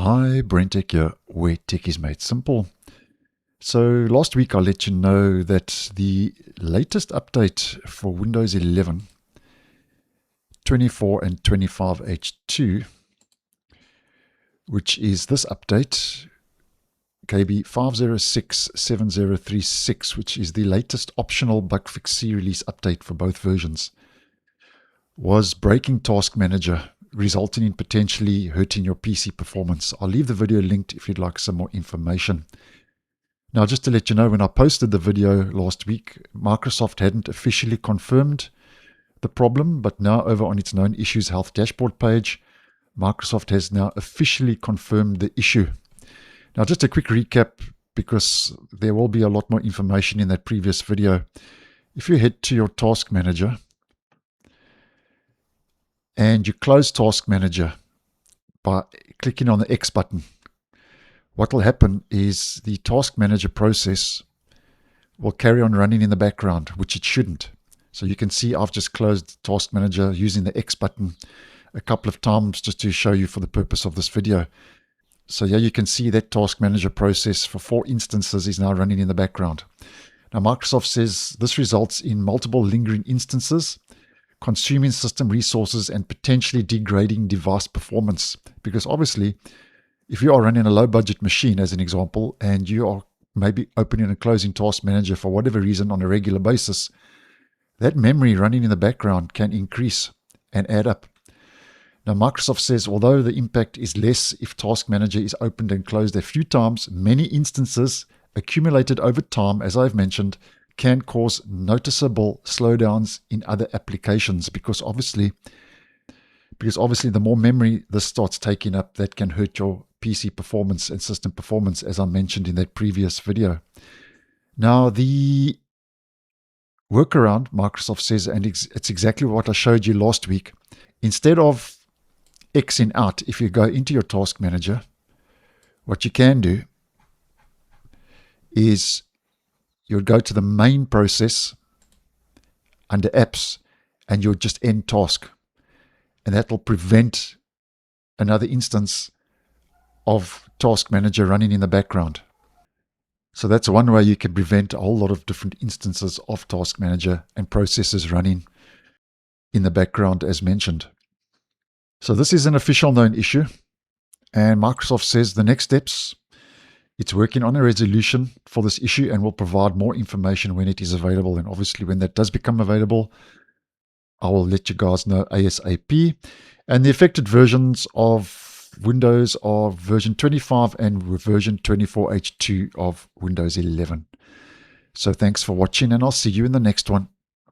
Hi, BrenTech here, where tech is made simple. So last week I let you know that the latest update for Windows 11, 24 and 25H2, which is this update, KB 5067036, which is the latest optional bug fix C release update for both versions, was breaking Task Manager, resulting in potentially hurting your PC performance. I'll leave the video linked if you'd like some more information. Now, just to let you know, when I posted the video last week, Microsoft hadn't officially confirmed the problem, but now over on its known issues health dashboard page, Microsoft has now officially confirmed the issue. Now, just a quick recap, because there will be a lot more information in that previous video. If you head to your Task Manager and you close Task Manager by clicking on the X button, what will happen is the Task Manager process will carry on running in the background, which it shouldn't. So you can see I've just closed Task Manager using the X button a couple of times just to show you for the purpose of this video. So yeah, you can see that Task Manager process for 4 instances is now running in the background. Now Microsoft says this results in multiple lingering instances, consuming system resources and potentially degrading device performance. Because obviously, if you are running a low budget machine, as an example, and you are maybe opening and closing Task Manager for whatever reason on a regular basis, that memory running in the background can increase and add up. Now, Microsoft says, although the impact is less if Task Manager is opened and closed a few times, many instances accumulated over time, as I've mentioned, can cause noticeable slowdowns in other applications because obviously the more memory this starts taking up, that can hurt your PC performance and system performance, as I mentioned in that previous video. Now, the workaround, Microsoft says, and it's exactly what I showed you last week. Instead of Xing out, if you go into your Task Manager, what you can do is you'll go to the main process under apps and you'll just end task. And that will prevent another instance of Task Manager running in the background. So that's one way you can prevent a whole lot of different instances of Task Manager and processes running in the background as mentioned. So this is an official known issue, and Microsoft says the next steps, it's working on a resolution for this issue and will provide more information when it is available. And obviously when that does become available, I will let you guys know ASAP. And the affected versions of Windows are version 25 and version 24H2 of Windows 11. So thanks for watching, and I'll see you in the next one.